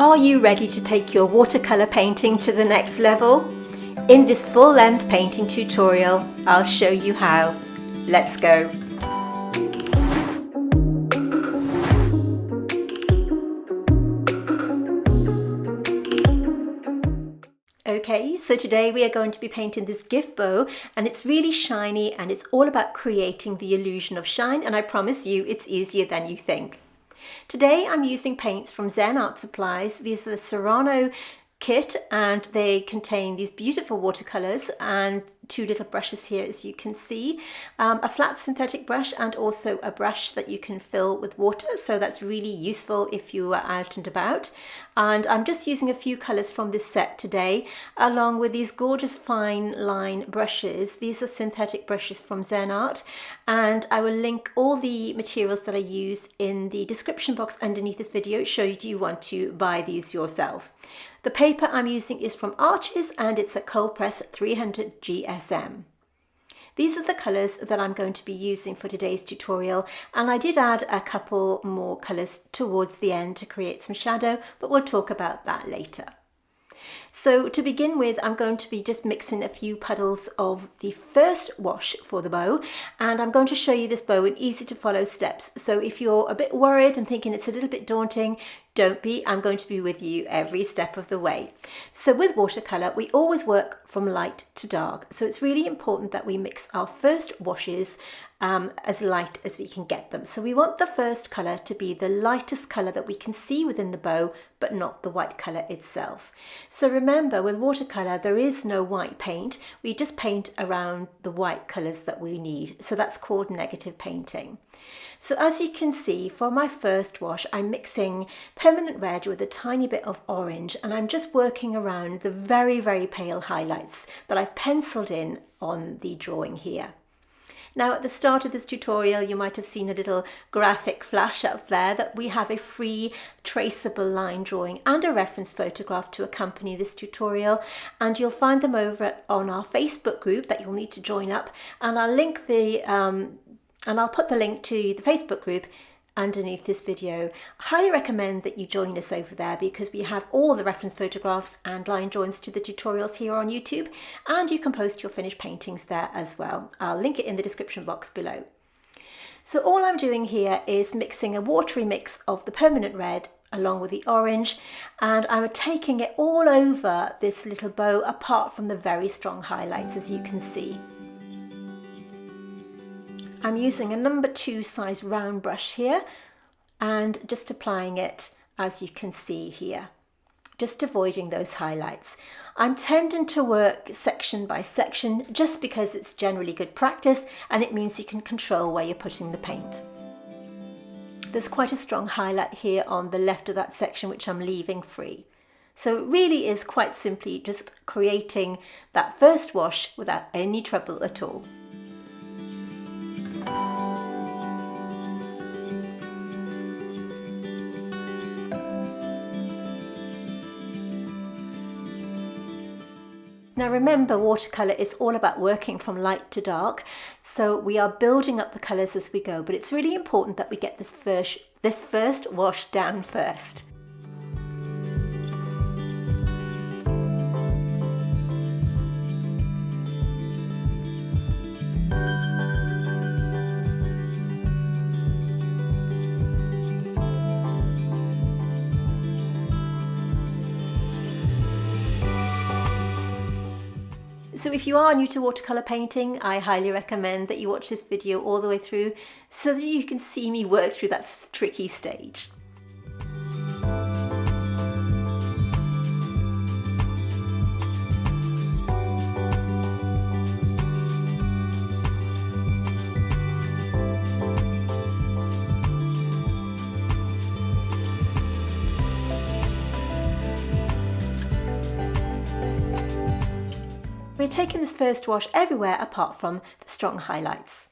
Are you ready to take your watercolor painting to the next level? In this full-length painting tutorial, I'll show you how. Let's go. Okay, so today we are going to be painting this gift bow, and it's really shiny and it's all about creating the illusion of shine, and I promise you it's easier than you think. Today I'm using paints from Zen Art supplies. These are the Sereno kit and they contain these beautiful watercolors and two little brushes here, as you can see, a flat synthetic brush and also a brush that you can fill with water, so that's really useful if you are out and about. And I'm just using a few colors from this set today, along with these gorgeous fine line brushes. These are synthetic brushes from Zen Art, and I will link all the materials that I use in the description box underneath this video should you want to buy these yourself. The paper I'm using is from Arches and it's a cold press 300 GSM. These are the colours that I'm going to be using for today's tutorial, and I did add a couple more colours towards the end to create some shadow, but we'll talk about that later. So to begin with, I'm going to be just mixing a few puddles of the first wash for the bow, and I'm going to show you this bow in easy to follow steps. So if you're a bit worried and thinking it's a little bit daunting, don't be. I'm going to be with you every step of the way. So with watercolour, we always work from light to dark. So it's really important that we mix our first washes as light as we can get them. So we want the first colour to be the lightest colour that we can see within the bow, but not the white colour itself. So remember, with watercolour, there is no white paint. We just paint around the white colours that we need. So that's called negative painting. So as you can see, for my first wash, I'm mixing permanent red with a tiny bit of orange, and I'm just working around the very, very pale highlights that I've penciled in on the drawing here. Now at the start of this tutorial, you might have seen a little graphic flash up there that we have a free traceable line drawing and a reference photograph to accompany this tutorial, and you'll find them over on our Facebook group that you'll need to join up, and I'll link I'll put the link to the Facebook group underneath this video. I highly recommend that you join us over there because we have all the reference photographs and line drawings to the tutorials here on YouTube, and you can post your finished paintings there as well. I'll link it in the description box below. So all I'm doing here is mixing a watery mix of the permanent red along with the orange, and I'm taking it all over this little bow apart from the very strong highlights, as you can see. I'm using a number 2 size round brush here and just applying it, as you can see here, just avoiding those highlights. I'm tending to work section by section just because it's generally good practice and it means you can control where you're putting the paint. There's quite a strong highlight here on the left of that section which I'm leaving free. So it really is quite simply just creating that first wash without any trouble at all. Now remember, watercolour is all about working from light to dark, so we are building up the colours as we go, but it's really important that we get this first wash down first. So if you are new to watercolour painting, I highly recommend that you watch this video all the way through so that you can see me work through that tricky stage. We're taking this first wash everywhere apart from the strong highlights.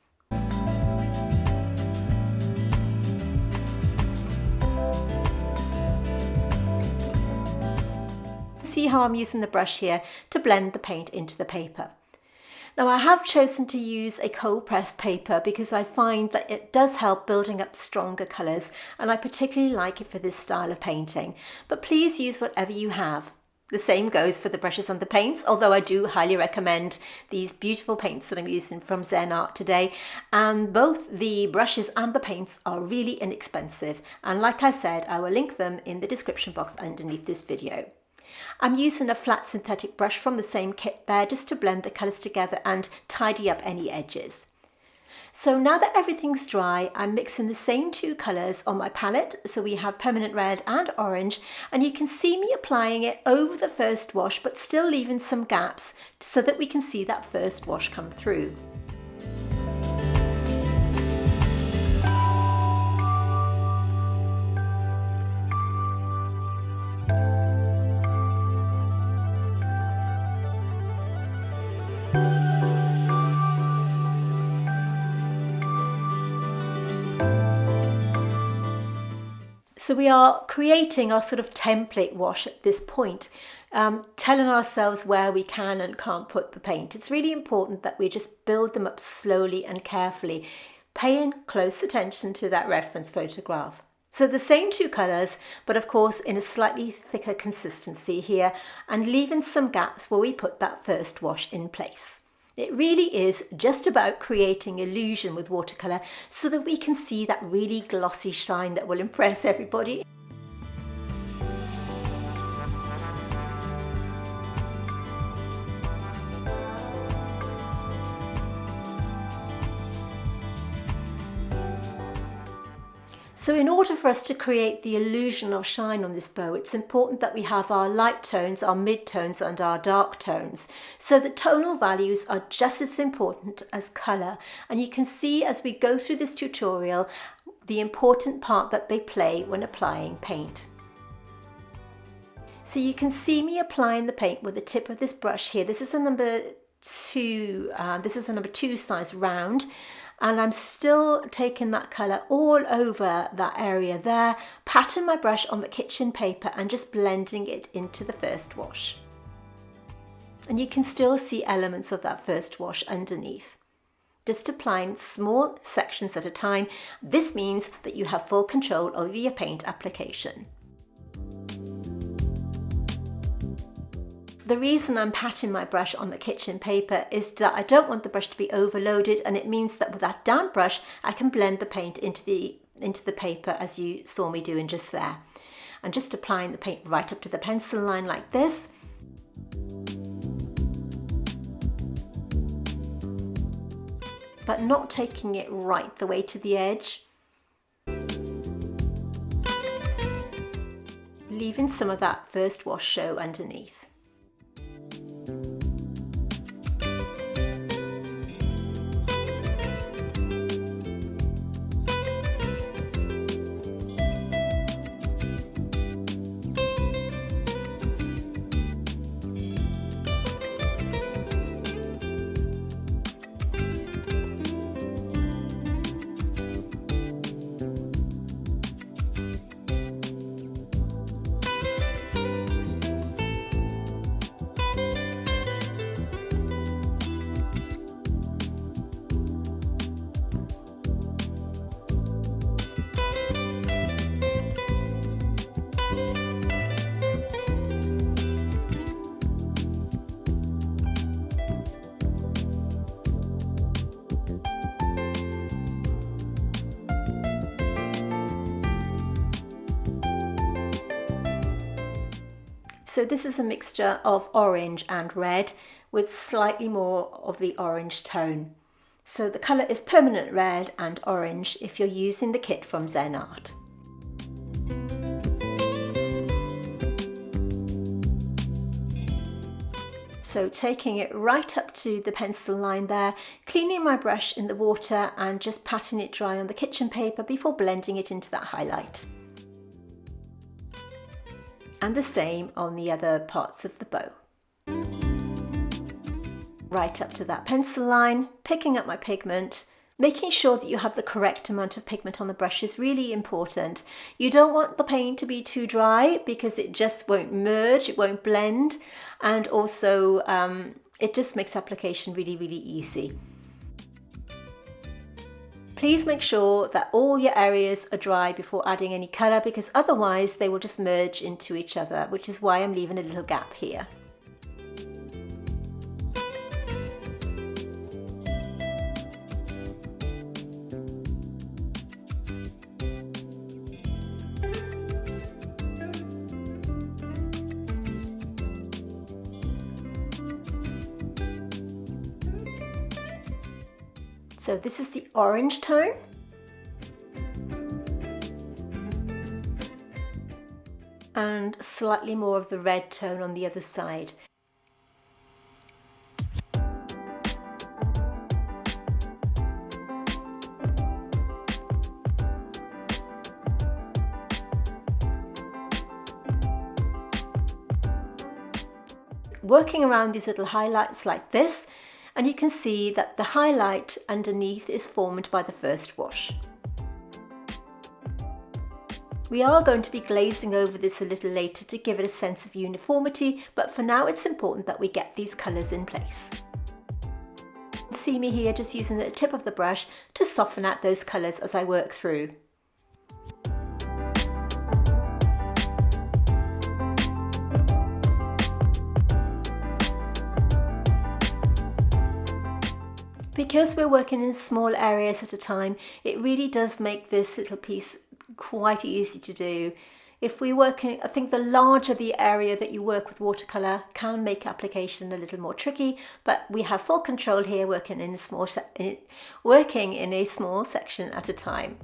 See how I'm using the brush here to blend the paint into the paper. Now I have chosen to use a cold pressed paper because I find that it does help building up stronger colours, and I particularly like it for this style of painting, but please use whatever you have. The same goes for the brushes and the paints, although I do highly recommend these beautiful paints that I'm using from Zen Art today. And both the brushes and the paints are really inexpensive. And like I said, I will link them in the description box underneath this video. I'm using a flat synthetic brush from the same kit there just to blend the colours together and tidy up any edges. So now that everything's dry, I'm mixing the same two colours on my palette. So we have permanent red and orange, and you can see me applying it over the first wash, but still leaving some gaps so that we can see that first wash come through. So we are creating our sort of template wash at this point, telling ourselves where we can and can't put the paint. It's really important that we just build them up slowly and carefully, paying close attention to that reference photograph. So the same two colours, but of course in a slightly thicker consistency here, and leaving some gaps where we put that first wash in place. It really is just about creating illusion with watercolour so that we can see that really glossy shine that will impress everybody. So in order for us to create the illusion of shine on this bow, it's important that we have our light tones, our mid-tones and our dark tones. So the tonal values are just as important as colour. And you can see as we go through this tutorial, the important part that they play when applying paint. So you can see me applying the paint with the tip of this brush here. This is a number 2, size round. And I'm still taking that colour all over that area there, patting my brush on the kitchen paper and just blending it into the first wash. And you can still see elements of that first wash underneath. Just applying small sections at a time. This means that you have full control over your paint application. The reason I'm patting my brush on the kitchen paper is that I don't want the brush to be overloaded, and it means that with that damp brush I can blend the paint into the paper as you saw me doing just there. And just applying the paint right up to the pencil line like this. But not taking it right the way to the edge. Leaving some of that first wash show underneath. So this is a mixture of orange and red with slightly more of the orange tone. So the colour is permanent red and orange if you're using the kit from Zen Art. So taking it right up to the pencil line there, cleaning my brush in the water and just patting it dry on the kitchen paper before blending it into that highlight. And the same on the other parts of the bow. Right up to that pencil line, picking up my pigment, making sure that you have the correct amount of pigment on the brush is really important. You don't want the paint to be too dry because it just won't merge, it won't blend, and also It just makes application really, really easy. Please make sure that all your areas are dry before adding any colour, because otherwise they will just merge into each other, which is why I'm leaving a little gap here. So this is the orange tone. And slightly more of the red tone on the other side. Working around these little highlights like this, and you can see that the highlight underneath is formed by the first wash. We are going to be glazing over this a little later to give it a sense of uniformity, but for now it's important that we get these colours in place. See me here just using the tip of the brush to soften out those colours as I work through. Because we're working in small areas at a time, it really does make this little piece quite easy to do. If we work in, I think the larger the area that you work with watercolour can make application a little more tricky, but we have full control here working in a small section at a time.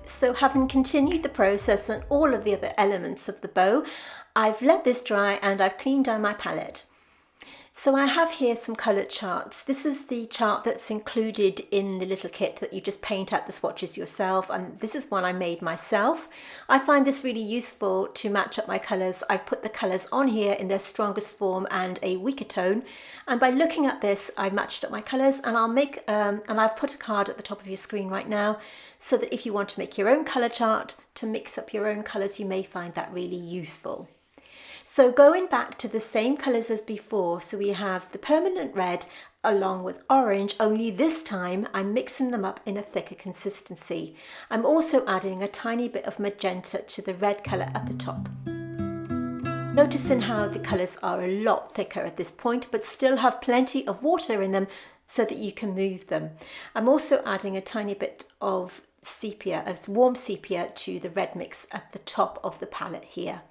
So having continued the process on all of the other elements of the bow, I've let this dry and I've cleaned down my palette. So I have here some coloured charts. This is the chart that's included in the little kit that you just paint out the swatches yourself, and this is one I made myself. I find this really useful to match up my colours. I've put the colours on here in their strongest form and a weaker tone, and by looking at this I've matched up my colours, and I've put a card at the top of your screen right now so that if you want to make your own colour chart to mix up your own colours, you may find that really useful. So going back to the same colours as before, so we have the permanent red along with orange, only this time I'm mixing them up in a thicker consistency. I'm also adding a tiny bit of magenta to the red colour at the top. Noticing how the colours are a lot thicker at this point, but still have plenty of water in them so that you can move them. I'm also adding a tiny bit of sepia, a warm sepia, to the red mix at the top of the palette here.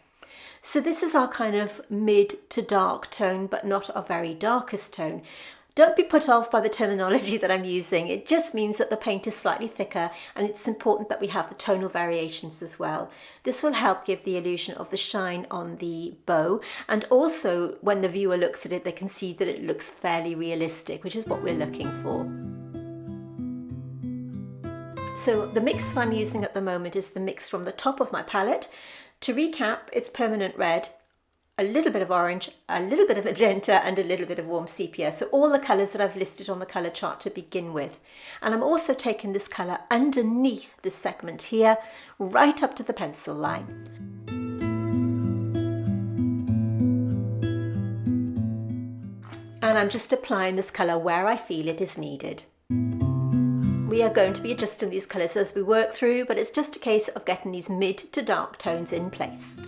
So this is our kind of mid to dark tone, but not our very darkest tone. Don't be put off by the terminology that I'm using. It just means that the paint is slightly thicker, and it's important that we have the tonal variations as well. This will help give the illusion of the shine on the bow, and also when the viewer looks at it, they can see that it looks fairly realistic, which is what we're looking for. So the mix that I'm using at the moment is the mix from the top of my palette. To recap, it's permanent red, a little bit of orange, a little bit of magenta, and a little bit of warm sepia. So all the colours that I've listed on the colour chart to begin with. And I'm also taking this colour underneath this segment here, right up to the pencil line. And I'm just applying this colour where I feel it is needed. We are going to be adjusting these colours as we work through, but it's just a case of getting these mid to dark tones in place.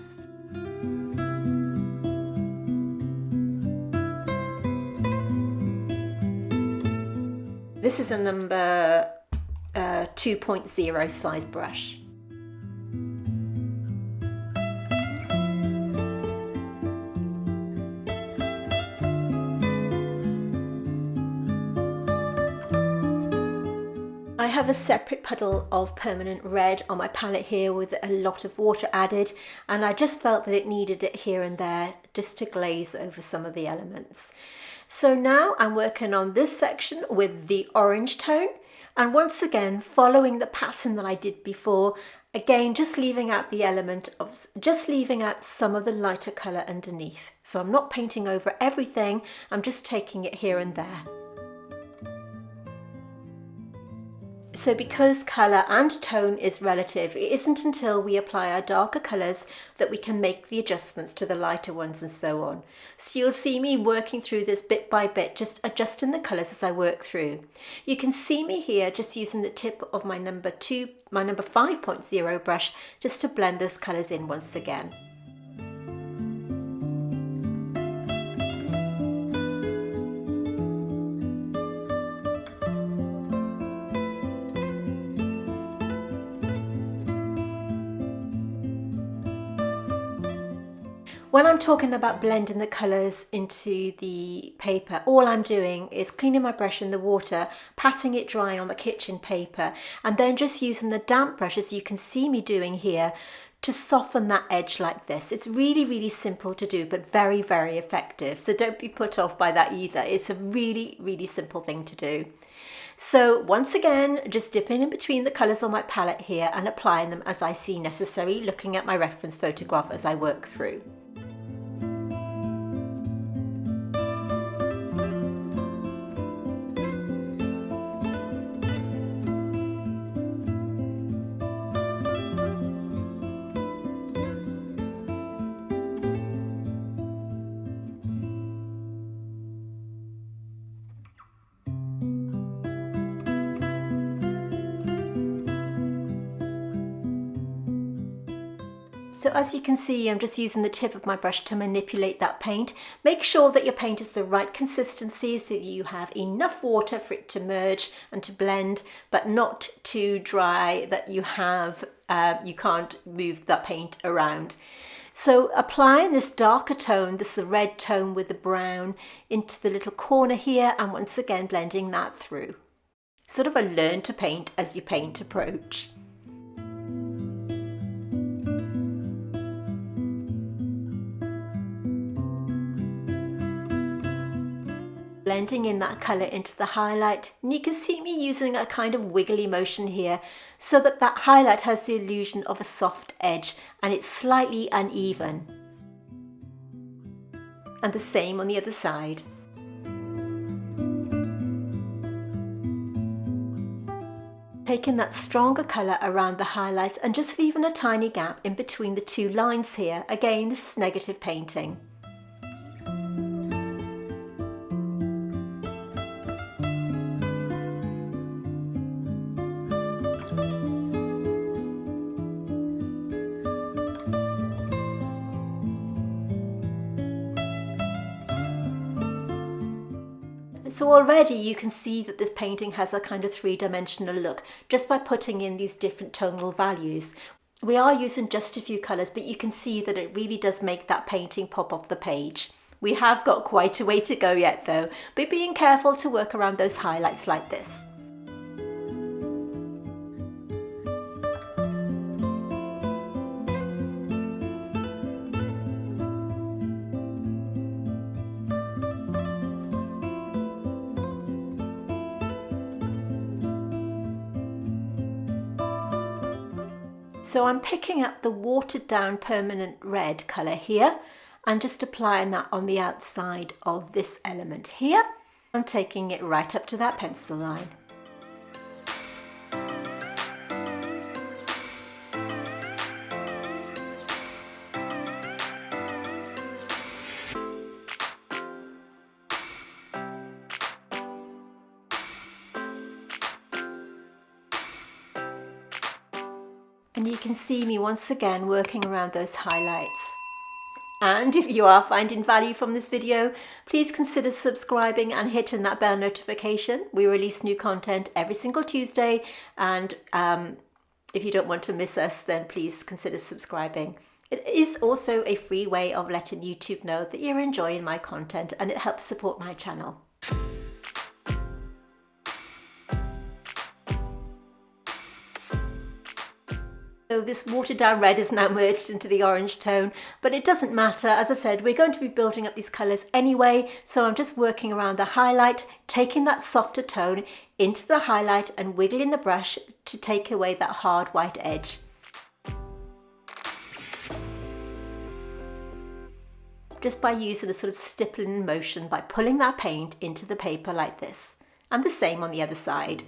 This is a number 2.0 size brush. I have a separate puddle of permanent red on my palette here with a lot of water added, and I just felt that it needed it here and there just to glaze over some of the elements. So now I'm working on this section with the orange tone, and once again following the pattern that I did before, again just leaving out the element of, just leaving out some of the lighter colour underneath. So I'm not painting over everything, I'm just taking it here and there. So because colour and tone is relative, it isn't until we apply our darker colours that we can make the adjustments to the lighter ones and so on. So you'll see me working through this bit by bit, just adjusting the colours as I work through. You can see me here just using the tip of my number 5.0 brush just to blend those colours in once again. When I'm talking about blending the colours into the paper, all I'm doing is cleaning my brush in the water, patting it dry on the kitchen paper, and then just using the damp brush, as you can see me doing here, to soften that edge like this. It's really, really simple to do, but very, very effective. So don't be put off by that either. It's a really, really simple thing to do. So once again, just dipping in between the colours on my palette here and applying them as I see necessary, looking at my reference photograph as I work through. So as you can see, I'm just using the tip of my brush to manipulate that paint. Make sure that your paint is the right consistency so you have enough water for it to merge and to blend, but not too dry that you can't move that paint around. So applying this darker tone, this is the red tone with the brown, into the little corner here, and once again blending that through. Sort of a learn to paint as you paint approach. Blending in that colour into the highlight, and you can see me using a kind of wiggly motion here so that that highlight has the illusion of a soft edge and it's slightly uneven. And the same on the other side. Taking that stronger colour around the highlight and just leaving a tiny gap in between the two lines here. Again, this is negative painting. So already you can see that this painting has a kind of three-dimensional look just by putting in these different tonal values. We are using just a few colours, but you can see that it really does make that painting pop off the page. We have got quite a way to go yet though, but being careful to work around those highlights like this. So I'm picking up the watered down permanent red colour here and just applying that on the outside of this element here and taking it right up to that pencil line. And you can see me once again working around those highlights. And if you are finding value from this video, please consider subscribing and hitting that bell notification. We release new content every single Tuesday, and if you don't want to miss us, then please consider subscribing. It is also a free way of letting YouTube know that you're enjoying my content, and it helps support my channel. So this watered down red is now merged into the orange tone, but it doesn't matter. As I said, we're going to be building up these colours anyway, so I'm just working around the highlight, taking that softer tone into the highlight and wiggling the brush to take away that hard white edge. Just by using a sort of stippling motion by pulling that paint into the paper like this, and the same on the other side.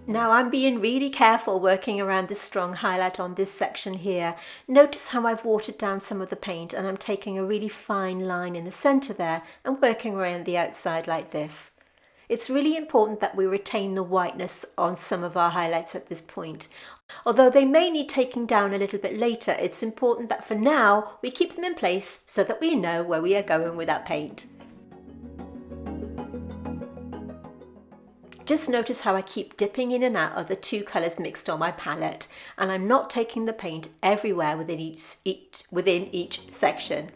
Now I'm being really careful working around this strong highlight on this section here. Notice how I've watered down some of the paint and I'm taking a really fine line in the centre there and working around the outside like this. It's really important that we retain the whiteness on some of our highlights at this point. Although they may need taking down a little bit later, it's important that for now we keep them in place so that we know where we are going with that paint. Just notice how I keep dipping in and out of the two colours mixed on my palette, and I'm not taking the paint everywhere within each section.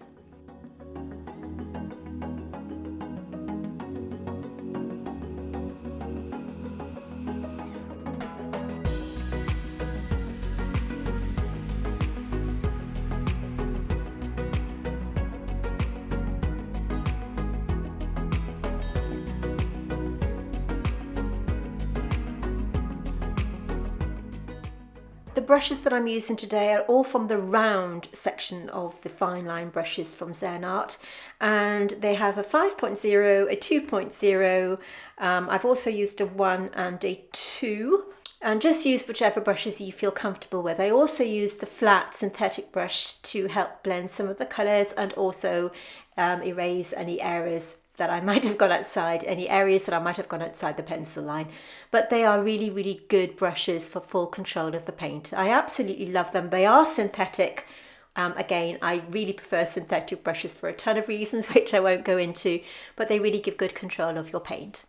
The brushes that I'm using today are all from the round section of the fine line brushes from Zen Art, and they have a 5.0, a 2.0, I've also used a 1 and a 2, And just use whichever brushes you feel comfortable with. I also use the flat synthetic brush to help blend some of the colours and also erase any areas that I might have gone outside, any areas that I might have gone outside the pencil line. But they are really, really good brushes for full control of the paint. I absolutely love them. They are synthetic. Again, I really prefer synthetic brushes for a ton of reasons, which I won't go into, but they really give good control of your paint.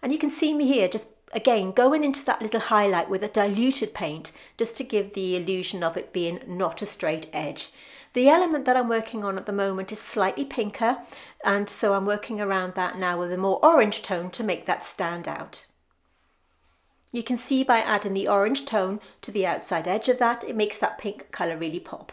And you can see me here just again going into that little highlight with a diluted paint just to give the illusion of it being not a straight edge. The element that I'm working on at the moment is slightly pinker, and so I'm working around that now with a more orange tone to make that stand out. You can see by adding the orange tone to the outside edge of that, it makes that pink colour really pop.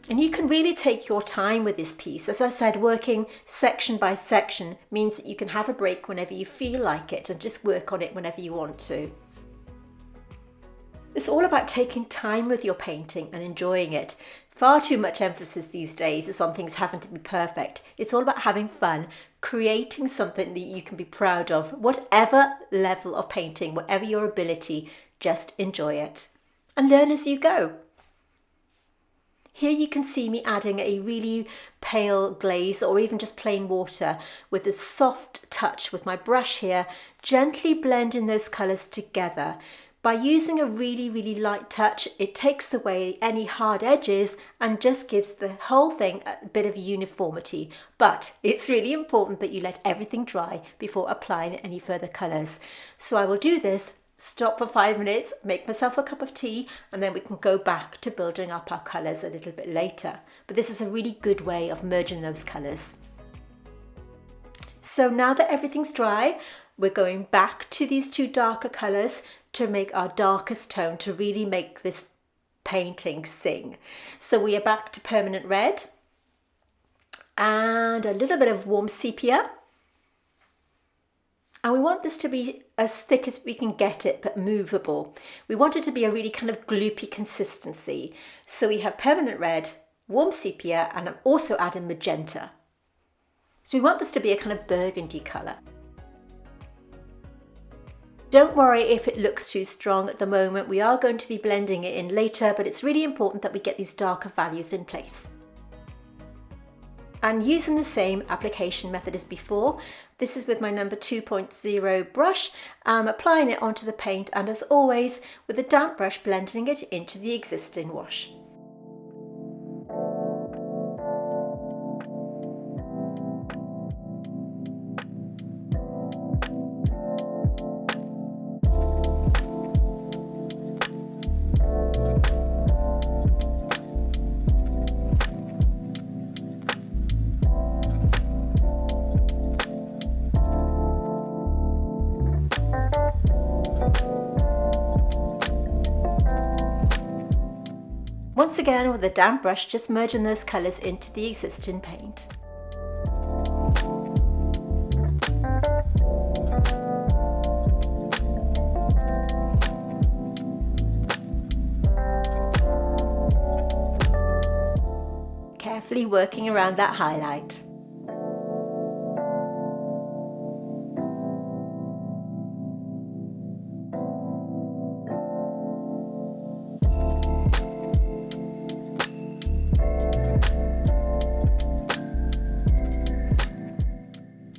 And you can really take your time with this piece. As I said, working section by section means that you can have a break whenever you feel like it and just work on it whenever you want to. It's all about taking time with your painting and enjoying it. Far too much emphasis these days is on things having to be perfect. It's all about having fun, creating something that you can be proud of. Whatever level of painting, whatever your ability, just enjoy it and learn as you go. Here you can see me adding a really pale glaze or even just plain water with a soft touch with my brush here, gently blending those colours together. By using a really, really light touch, it takes away any hard edges and just gives the whole thing a bit of uniformity. But it's really important that you let everything dry before applying any further colours. So I will do this, stop for 5 minutes, make myself a cup of tea, and then we can go back to building up our colours a little bit later. But this is a really good way of merging those colours. So now that everything's dry, we're going back to these two darker colours to make our darkest tone, to really make this painting sing. So we are back to permanent red and a little bit of warm sepia. And we want this to be as thick as we can get it, but movable. We want it to be a really kind of gloopy consistency. So we have permanent red, warm sepia, and I'm also adding magenta. So we want this to be a kind of burgundy colour. Don't worry if it looks too strong at the moment. We are going to be blending it in later, but it's really important that we get these darker values in place. And using the same application method as before, this is with my number 2.0 brush. I'm applying it onto the paint, and as always, with a damp brush, blending it into the existing wash. Once again, with a damp brush, just merging those colours into the existing paint. Carefully working around that highlight.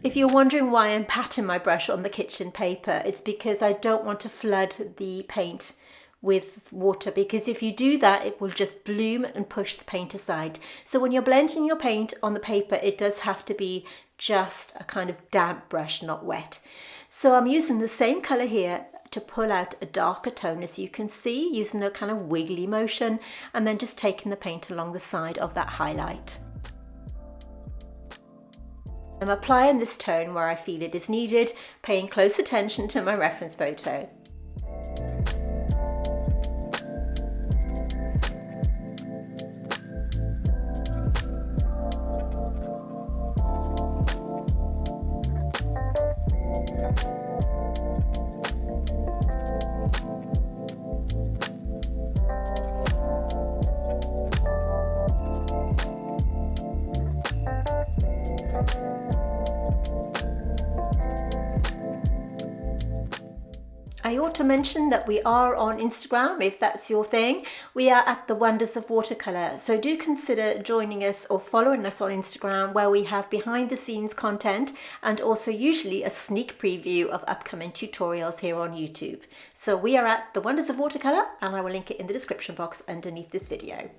If you're wondering why I'm patting my brush on the kitchen paper, it's because I don't want to flood the paint with water, because if you do that, it will just bloom and push the paint aside. So when you're blending your paint on the paper, it does have to be just a kind of damp brush, not wet. So I'm using the same colour here to pull out a darker tone, as you can see, using a kind of wiggly motion, and then just taking the paint along the side of that highlight. I'm applying this tone where I feel it is needed, paying close attention to my reference photo. I ought to mention that we are on Instagram, if that's your thing. We are at the Wonders of Watercolor, so do consider joining us or following us on Instagram, where we have behind the scenes content and also usually a sneak preview of upcoming tutorials here on YouTube. So we are at the Wonders of Watercolor, and I will link it in the description box underneath this video.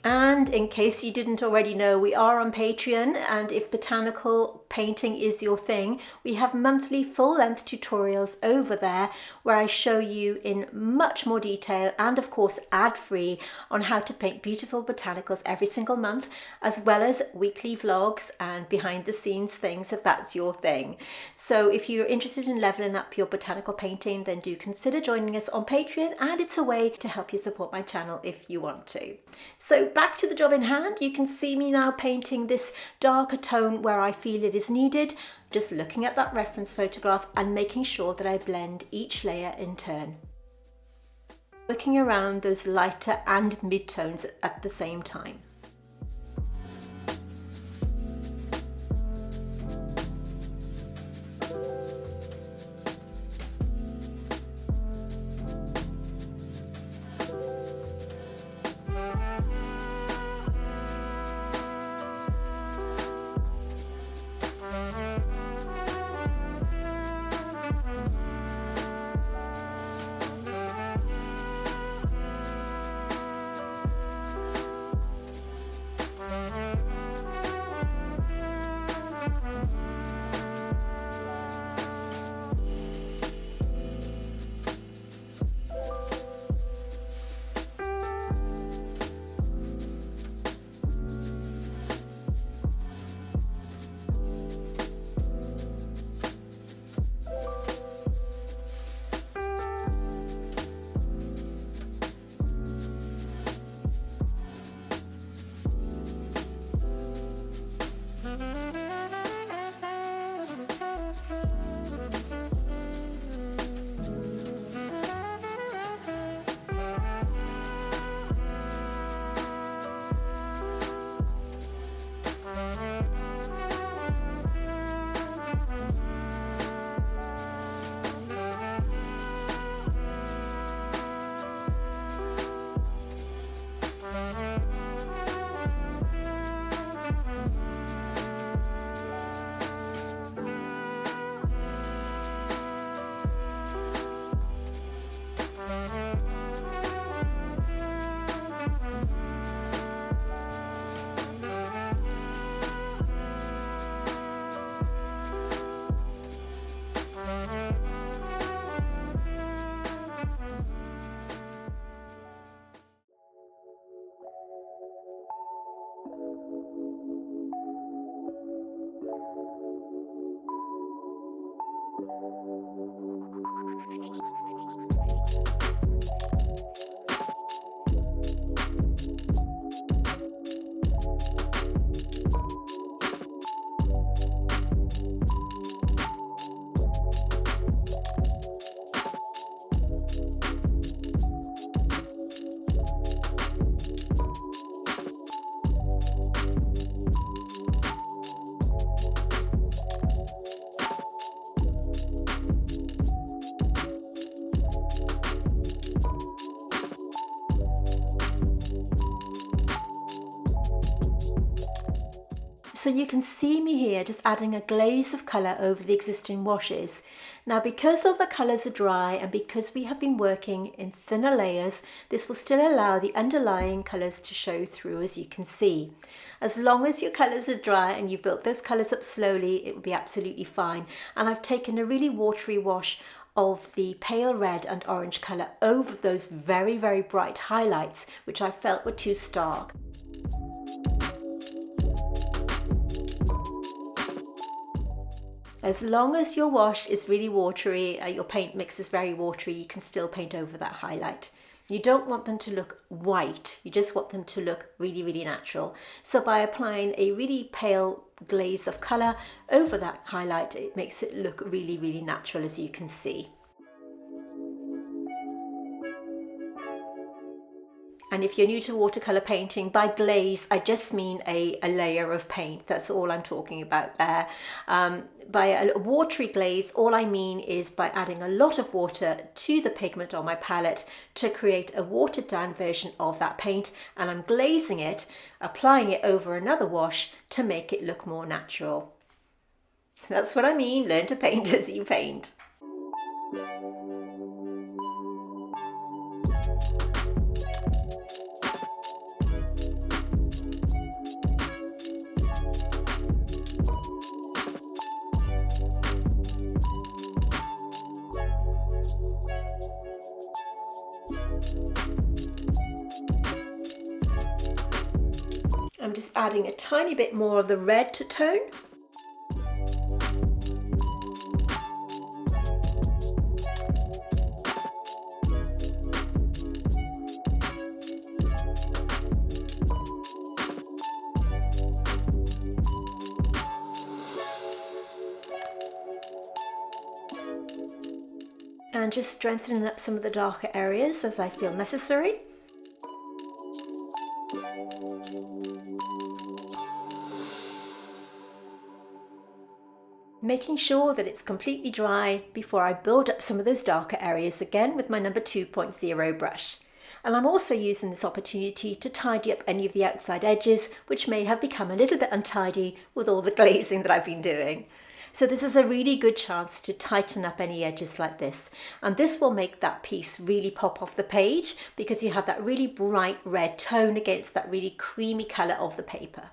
And in case you didn't already know, we are on Patreon, and if botanical painting is your thing, we have monthly full-length tutorials over there where I show you in much more detail and of course ad-free on how to paint beautiful botanicals every single month, as well as weekly vlogs and behind the scenes things if that's your thing. So if you're interested in leveling up your botanical painting, then do consider joining us on Patreon, and it's a way to help you support my channel if you want to. So back to the job in hand. You can see me now painting this darker tone where I feel it is needed, just looking at that reference photograph and making sure that I blend each layer in turn, working around those lighter and mid-tones at the same time. So you can see me here just adding a glaze of colour over the existing washes. Now, because all the colours are dry and because we have been working in thinner layers, this will still allow the underlying colours to show through, as you can see. As long as your colours are dry and you built those colours up slowly, it will be absolutely fine. And I've taken a really watery wash of the pale red and orange colour over those very, very bright highlights, which I felt were too stark. As long as your wash is really watery, your paint mix is very watery, you can still paint over that highlight. You don't want them to look white, you just want them to look really, really natural. So by applying a really pale glaze of colour over that highlight, it makes it look really, really natural, as you can see. And if you're new to watercolor painting, by glaze, I just mean a layer of paint. That's all I'm talking about there. By a watery glaze, all I mean is by adding a lot of water to the pigment on my palette to create a watered down version of that paint, and I'm glazing it, applying it over another wash to make it look more natural. That's what I mean, learn to paint as you paint. I'm just adding a tiny bit more of the red tone. And just strengthening up some of the darker areas as I feel necessary. Making sure that it's completely dry before I build up some of those darker areas again with my number 2.0 brush. And I'm also using this opportunity to tidy up any of the outside edges which may have become a little bit untidy with all the glazing that I've been doing. So this is a really good chance to tighten up any edges like this. And this will make that piece really pop off the page because you have that really bright red tone against that really creamy colour of the paper.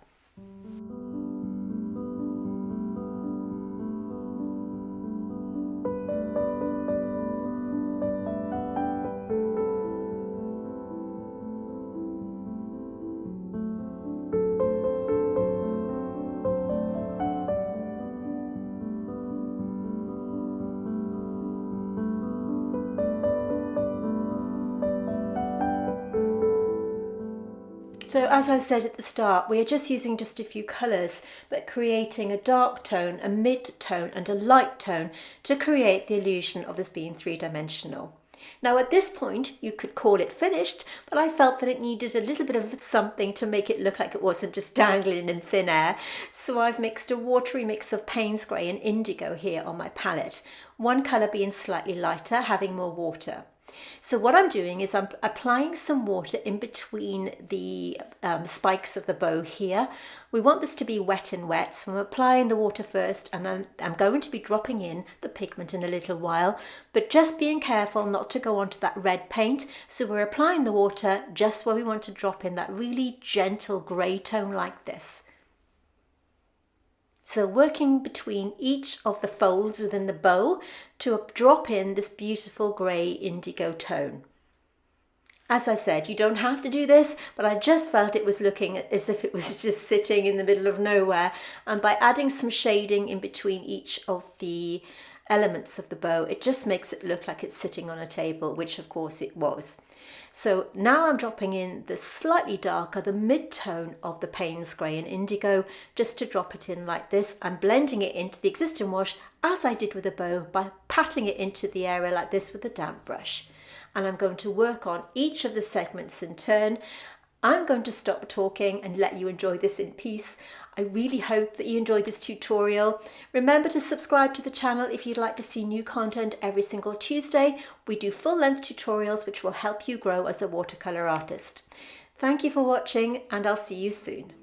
So as I said at the start, we are just using just a few colours, but creating a dark tone, a mid-tone and a light tone to create the illusion of this being three-dimensional. Now at this point you could call it finished, but I felt that it needed a little bit of something to make it look like it wasn't just dangling in thin air. So I've mixed a watery mix of Paynes Grey and Indigo here on my palette, one colour being slightly lighter, having more water. So what I'm doing is I'm applying some water in between the spikes of the bow here. We want this to be wet and wet, so I'm applying the water first and then I'm going to be dropping in the pigment in a little while, but just being careful not to go onto that red paint. So we're applying the water just where we want to drop in that really gentle grey tone like this. So working between each of the folds within the bow to drop in this beautiful grey indigo tone. As I said, you don't have to do this, but I just felt it was looking as if it was just sitting in the middle of nowhere. And by adding some shading in between each of the elements of the bow, it just makes it look like it's sitting on a table, which of course it was. So now I'm dropping in the slightly darker, the mid-tone of the Paynes Grey and Indigo, just to drop it in like this. I'm blending it into the existing wash as I did with the bow by patting it into the area like this with a damp brush. And I'm going to work on each of the segments in turn. I'm going to stop talking and let you enjoy this in peace. I really hope that you enjoyed this tutorial. Remember to subscribe to the channel if you'd like to see new content every single Tuesday. We do full-length tutorials which will help you grow as a watercolor artist. Thank you for watching and I'll see you soon.